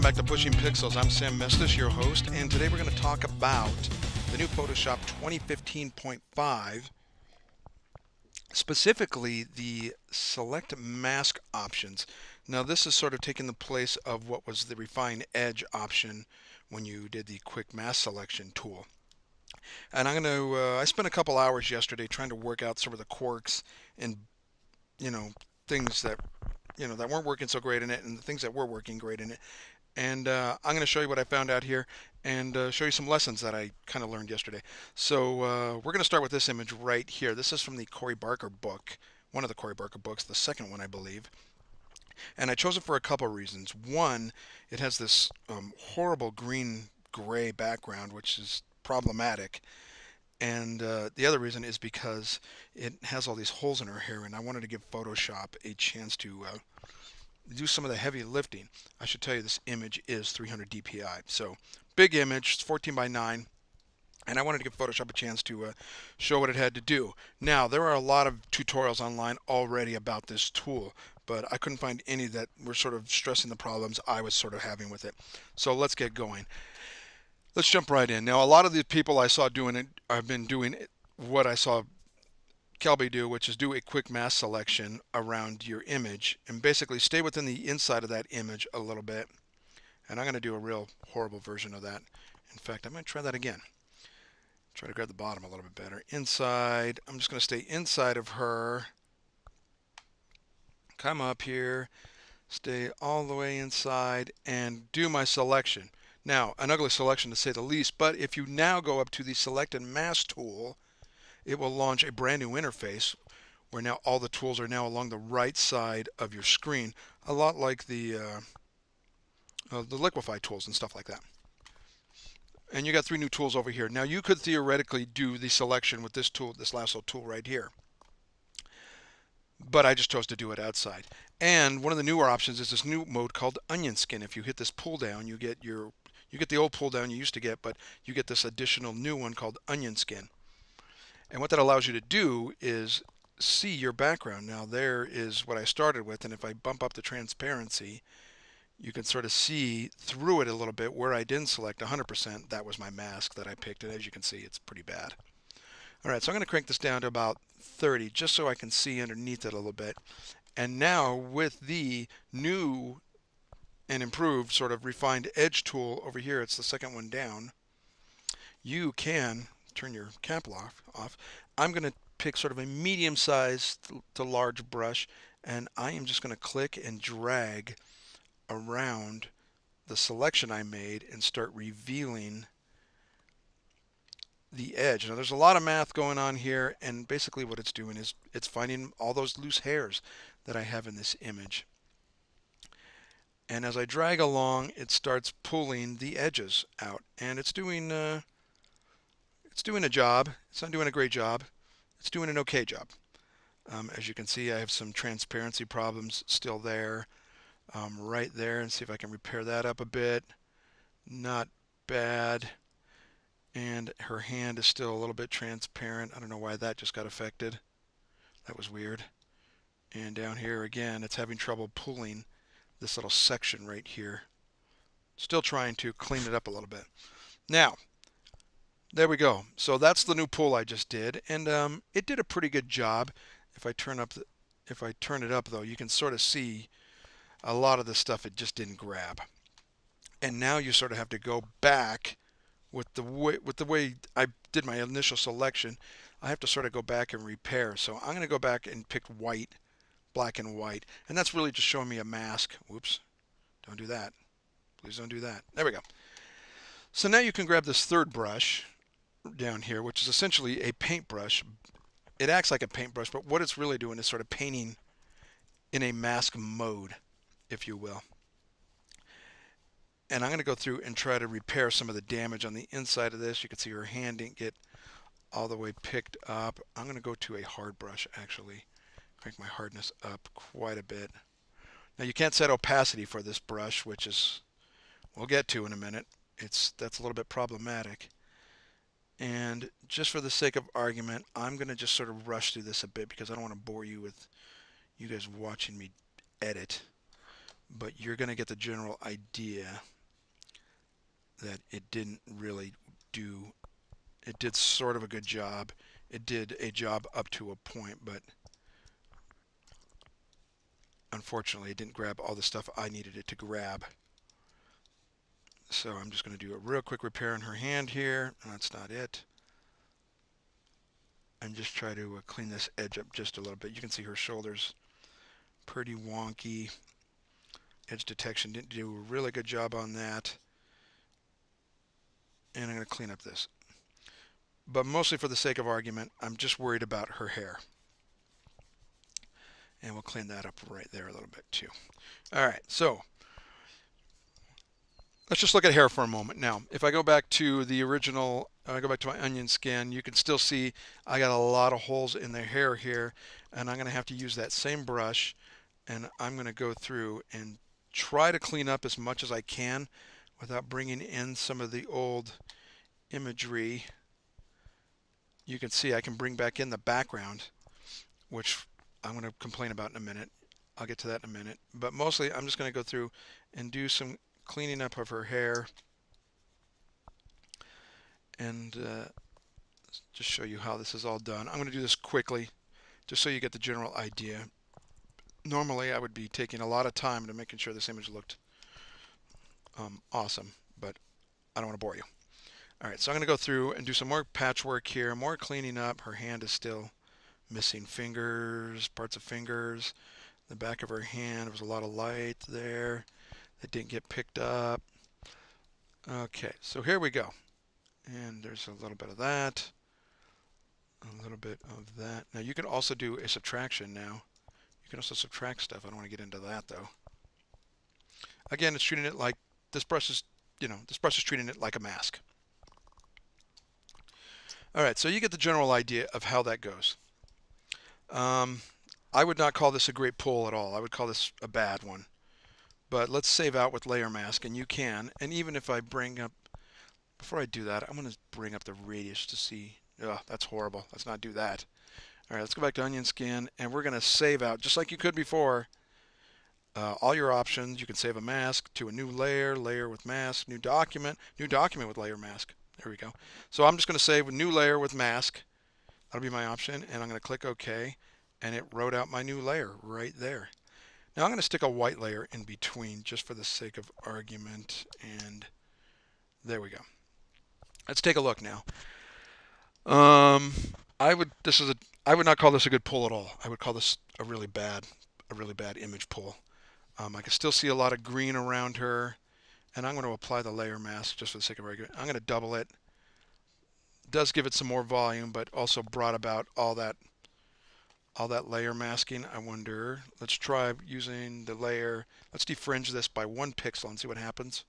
back to Pushing Pixels. I'm Sam Mestis, your host, and today we're going to talk about the new Photoshop 2015.5, specifically the select mask options. Now this is sort of taking the place of what was the refine edge option when you did the quick mask selection tool. And I spent a couple hours yesterday trying to work out some of the quirks and, things that, that weren't working so great in it and the things that were working great in it. And I'm going to show you what I found out here and show you some lessons that I kind of learned yesterday. So we're going to start with this image right here. This is from the Corey Barker book, one of the Corey Barker books, the second one, I believe. And I chose it for a couple of reasons. One, it has this horrible green-gray background, which is problematic. And the other reason is because it has all these holes in her hair, and I wanted to give Photoshop a chance to do some of the heavy lifting. I should tell you this image is 300 dpi, so big image, it's 14 by 9, and I wanted to give Photoshop a chance to show what it had to do. Now, there are a lot of tutorials online already about this tool, but I couldn't find any that were sort of stressing the problems I was sort of having with it. So let's get going. Let's jump right in. Now, a lot of the people I saw doing it have been doing what I saw Kelby do, which is do a quick mask selection around your image and basically stay within the inside of that image a little bit. And I'm going to do a real horrible version of that. In fact, I'm going to try that again. Try to grab the bottom a little bit better. Inside, I'm just going to stay inside of her. Come up here, stay all the way inside, and do my selection. Now, an ugly selection to say the least, but if you now go up to the Select and Mask tool, it will launch a brand new interface where now all the tools are now along the right side of your screen, a lot like the liquify tools and stuff like that. And you got 3 new tools over here. Now you could theoretically do the selection with this tool, this lasso tool right here, but I just chose to do it outside. And one of the newer options is this new mode called onion skin. If you hit this pull down, you get the old pull down you used to get, but you get this additional new one called onion skin. And what that allows you to do is see your background. Now there is what I started with, and if I bump up the transparency, you can sort of see through it a little bit where I didn't select 100%. That was my mask that I picked, and as you can see, it's pretty bad. All right, so I'm going to crank this down to about 30 just so I can see underneath it a little bit. And now with the new and improved sort of refined edge tool over here, it's the second one down, you can turn your cap off. I'm going to pick sort of a medium size to large brush, and I am just going to click and drag around the selection I made and start revealing the edge. Now there's a lot of math going on here, and basically what it's doing is it's finding all those loose hairs that I have in this image. And as I drag along, it starts pulling the edges out, and it's doing a job. It's not doing a great job. It's doing an okay job. As you can see, I have some transparency problems still there, right there, and see if I can repair that up a bit. Not bad. And her hand is still a little bit transparent. I don't know why that just got affected. That was weird. And down here again, it's having trouble pulling this little section right here. Still trying to clean it up a little bit. Now, there we go. So that's the new pull I just did, and it did a pretty good job. If I turn it up though, you can sort of see a lot of the stuff it just didn't grab. And now you sort of have to go back with the way I did my initial selection. I have to sort of go back and repair. So I'm going to go back and pick white, black and white, and that's really just showing me a mask. Whoops, don't do that. Please don't do that. There we go. So now you can grab this third brush down here, which is essentially a paintbrush. It acts like a paintbrush, but what it's really doing is sort of painting in a mask mode, if you will. And I'm going to go through and try to repair some of the damage on the inside of this. You can see her hand didn't get all the way picked up. I'm going to go to a hard brush, actually. Crank my hardness up quite a bit. Now you can't set opacity for this brush, which is, we'll get to in a minute. That's a little bit problematic. And just for the sake of argument, I'm going to just sort of rush through this a bit because I don't want to bore you with you guys watching me edit. But you're going to get the general idea that it didn't really do, it did sort of a good job. It did a job up to a point, but unfortunately it didn't grab all the stuff I needed it to grab. So I'm just going to do a real quick repair on her hand here. That's not it. And just try to clean this edge up just a little bit. You can see her shoulders pretty wonky. Edge detection didn't do a really good job on that. And I'm going to clean up this. But mostly for the sake of argument, I'm just worried about her hair. And we'll clean that up right there a little bit too. All right, so let's just look at hair for a moment. Now, if I go back to the original, I go back to my onion skin, you can still see I got a lot of holes in the hair here, and I'm going to have to use that same brush, and I'm going to go through and try to clean up as much as I can without bringing in some of the old imagery. You can see I can bring back in the background, which I'm going to complain about in a minute. I'll get to that in a minute. But mostly I'm just going to go through and do some cleaning up of her hair and just show you how this is all done. I'm going to do this quickly just so you get the general idea. Normally I would be taking a lot of time to making sure this image looked awesome, but I don't want to bore you. All right, so I'm going to go through and do some more patchwork here, more cleaning up. Her hand is still missing fingers, parts of fingers. The back of her hand, there was a lot of light there that didn't get picked up. Okay, so here we go. And there's a little bit of that, a little bit of that. Now you can also do a subtraction now. You can also subtract stuff. I don't want to get into that though. Again, it's treating it like, this brush is, this brush is treating it like a mask. All right, so you get the general idea of how that goes. I would not call this a great pull at all. I would call this a bad one. But let's save out with layer mask, and you can. And even if I bring up, before I do that, I'm going to bring up the radius to see. Ugh, that's horrible. Let's not do that. All right, let's go back to onion skin, and we're going to save out, just like you could before, all your options. You can save a mask to a new layer, layer with mask, new document with layer mask. There we go. So I'm just going to save a new layer with mask. That'll be my option, and I'm going to click OK, and it wrote out my new layer right there. Now I'm going to stick a white layer in between just for the sake of argument, and there we go. Let's take a look now. I would not call this a good pull at all. I would call this a really bad image pull. I can still see a lot of green around her, and I'm going to apply the layer mask just for the sake of argument. I'm going to double it. It does give it some more volume, but also brought about all that layer masking. I wonder, let's try using the layer. Let's defringe this by 1 pixel and see what happens.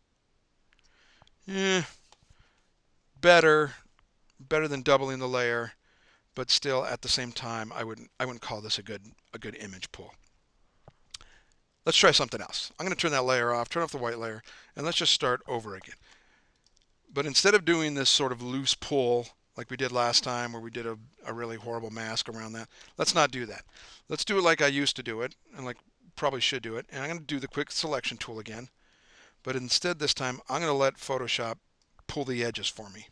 Better than doubling the layer, but still at the same time I wouldn't call this a good image pull. Let's try something else. I'm going to turn that layer off, turn off the white layer, and let's just start over again. But instead of doing this sort of loose pull like we did last time where we did a really horrible mask around that, let's not do that. Let's do it like I used to do it, and like probably should do it. And I'm going to do the quick selection tool again. But instead this time I'm going to let Photoshop pull the edges for me.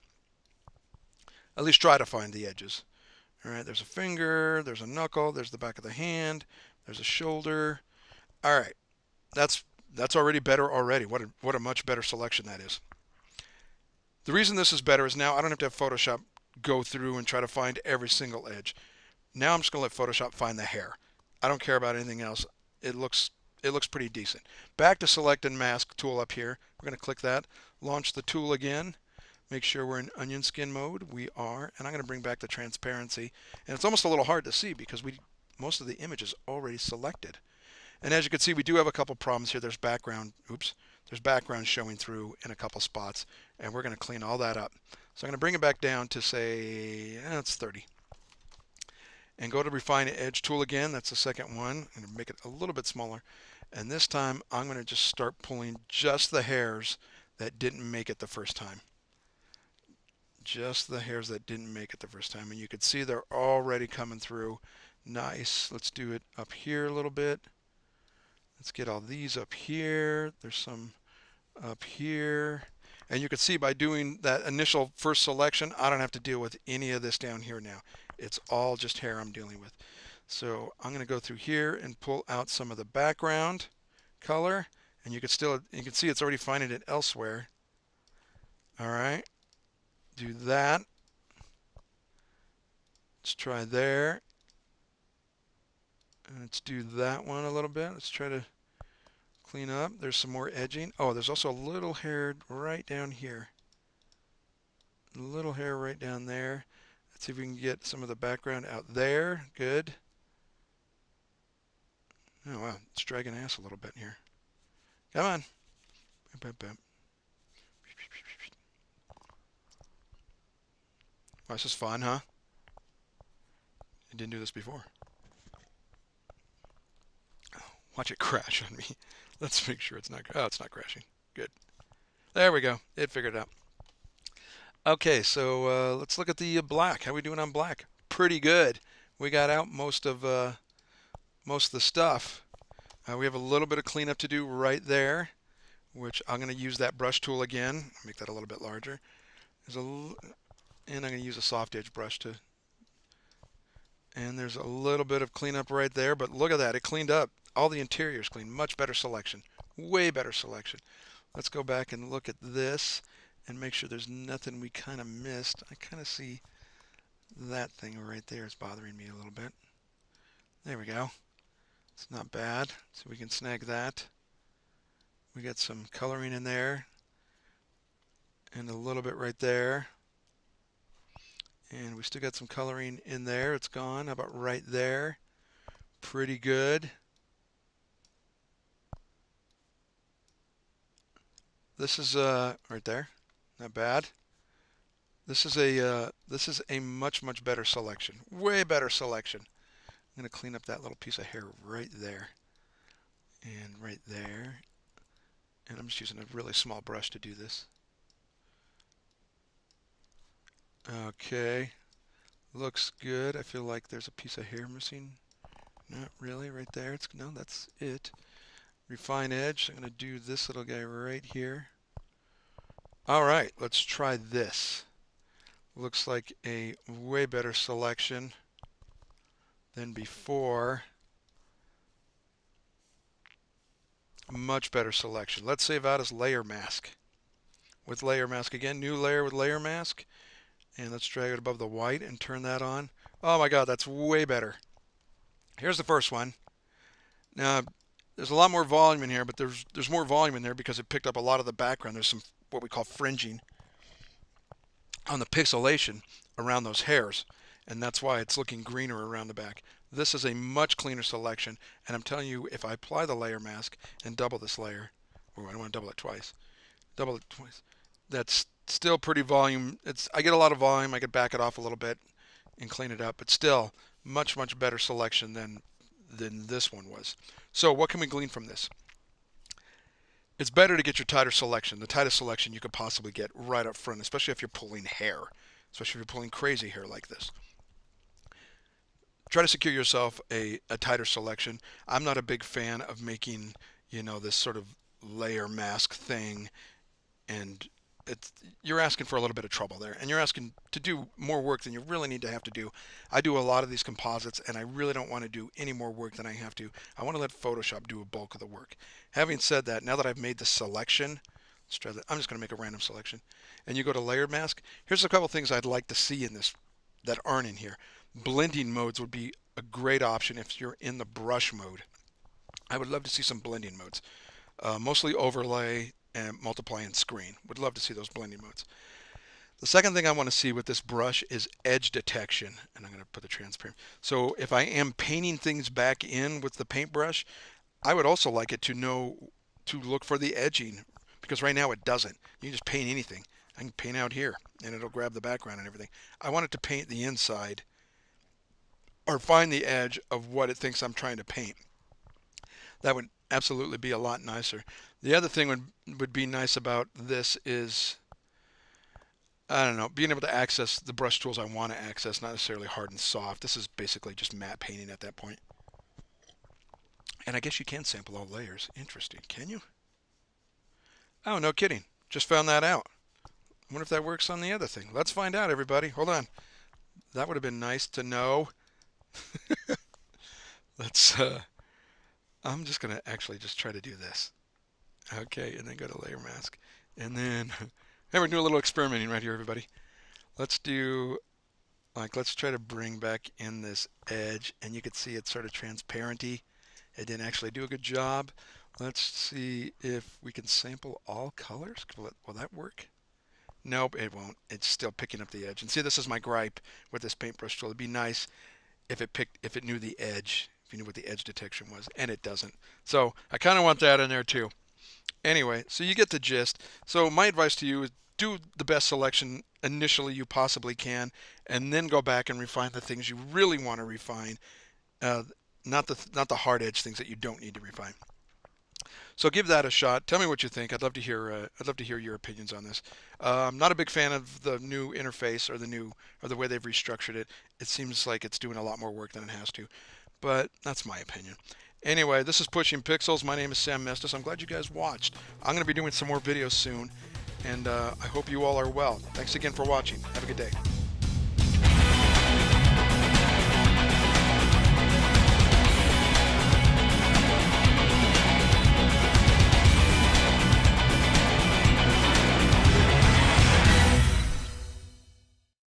At least try to find the edges. All right, there's a finger, there's a knuckle, there's the back of the hand, there's a shoulder. All right, that's already better already. What a much better selection that is. The reason this is better is now I don't have to have Photoshop go through and try to find every single edge. Now I'm just going to let Photoshop find the hair. I don't care about anything else. It looks pretty decent. Back to select and mask tool up here. We're going to click that, launch the tool again, make sure we're in onion skin mode. We are, and I'm going to bring back the transparency. And it's almost a little hard to see because most of the image is already selected. And as you can see, we do have a couple problems here. There's background showing through in a couple spots, and we're going to clean all that up. So I'm going to bring it back down to say, it's 30. And go to refine edge tool again. That's the second one. I'm going to make it a little bit smaller. And this time I'm going to just start pulling just the hairs that didn't make it the first time. Just the hairs that didn't make it the first time. And you can see they're already coming through. Nice. Let's do it up here a little bit. Let's get all these up here. There's some up here. And you can see by doing that initial first selection, I don't have to deal with any of this down here now. It's all just hair I'm dealing with. So I'm going to go through here and pull out some of the background color, and you can see it's already finding it elsewhere. All right, do that. Let's try there. And let's do that one a little bit. Let's try to clean up. There's some more edging. Oh, there's also a little hair right down here. A little hair right down there. Let's see if we can get some of the background out there. Good. Oh, wow. It's dragging ass a little bit here. Come on. Wow, this is fun, huh? I didn't do this before. Watch it crash on me. Let's make sure it's not. Oh, it's not crashing. Good. There we go. It figured it out. Okay, so let's look at the black. How are we doing on black? Pretty good. We got out most of the stuff. We have a little bit of cleanup to do right there, which I'm going to use that brush tool again. Make that a little bit larger. And I'm going to use a soft edge brush to. And there's a little bit of cleanup right there, but look at that. It cleaned up. All the interiors clean. Much better selection. Way better selection. Let's go back and look at this and make sure there's nothing we kind of missed. I kind of see that thing right there is bothering me a little bit. There we go. It's not bad. So we can snag that. We got some coloring in there and a little bit right there. And we still got some coloring in there. It's gone. How about right there? Pretty good. This is right there. Not bad. This is a much better selection. Way better selection. I'm going to clean up that little piece of hair right there. And right there. And I'm just using a really small brush to do this. Okay. Looks good. I feel like there's a piece of hair missing. Not really, right there. No, that's it. Refine edge. I'm going to do this little guy right here. All right, let's try this. Looks like a way better selection than before. Much better selection. Let's save out as layer mask. With layer mask again, new layer with layer mask. And let's drag it above the white and turn that on. Oh my God, that's way better. Here's the first one. Now, there's a lot more volume in here, but there's more volume in there because it picked up a lot of the background. There's some what we call fringing on the pixelation around those hairs, and that's why it's looking greener around the back. This is a much cleaner selection, and I'm telling you, if I apply the layer mask and double this layer, or I don't want to double it twice, that's still pretty volume. I get a lot of volume. I could back it off a little bit and clean it up, but still much better selection than this one was. So what can we glean from this? It's better to get your tighter selection, the tightest selection you could possibly get right up front, especially if you're pulling hair, especially if you're pulling crazy hair like this. Try to secure yourself a tighter selection. I'm not a big fan of making, this sort of layer mask thing, and you're asking for a little bit of trouble there, and you're asking to do more work than you really need to have to do. I do a lot of these composites, and I really don't want to do any more work than I have to. I want to let Photoshop do a bulk of the work. Having said that, now that I've made the selection, let's try that. I'm just going to make a random selection, and you go to layer mask. Here's a couple things I'd like to see in this that aren't in here. Blending modes would be a great option if you're in the brush mode. I would love to see some blending modes, mostly overlay and multiply and screen. Would love to see those blending modes. The second thing I want to see with this brush is edge detection, and I'm going to put the transparent. So if I am painting things back in with the paintbrush, I would also like it to know to look for the edging, because right now it doesn't. You can just paint anything. I can paint out here and it'll grab the background and everything. I want it to paint the inside or find the edge of what it thinks I'm trying to paint. That would absolutely be a lot nicer. The other thing would be nice about this is, I don't know, being able to access the brush tools I want to access, not necessarily hard and soft. This is basically just matte painting at that point. And I guess you can sample all layers. Interesting. Can you? Oh, no kidding. Just found that out. I wonder if that works on the other thing. Let's find out, everybody. Hold on. That would have been nice to know. Let's, I'm just going to actually just try to do this. Okay, and then go to layer mask. And then, hey, we're doing a little experimenting right here, everybody. Let's do, like, let's try to bring back in this edge, and you can see it's sort of transparency. It didn't actually do a good job. Let's see if we can sample all colors. Will that work? Nope, it won't. It's still picking up the edge. And see, this is my gripe with this paintbrush tool. It'd be nice if it knew the edge, if you knew what the edge detection was, and it doesn't. So I kind of want that in there too. Anyway, so you get the gist. So my advice to you is do the best selection initially you possibly can, and then go back and refine the things you really want to refine, uh, not the hard edge things that you don't need to refine. So give that a shot. Tell me what you think. I'd love to hear your opinions on this. I'm not a big fan of the new interface or the way they've restructured it. It seems like it's doing a lot more work than it has to, but that's my opinion. Anyway, this is Pushing Pixels. My name is Sam Mestis. I'm glad you guys watched. I'm going to be doing some more videos soon, and I hope you all are well. Thanks again for watching. Have a good day.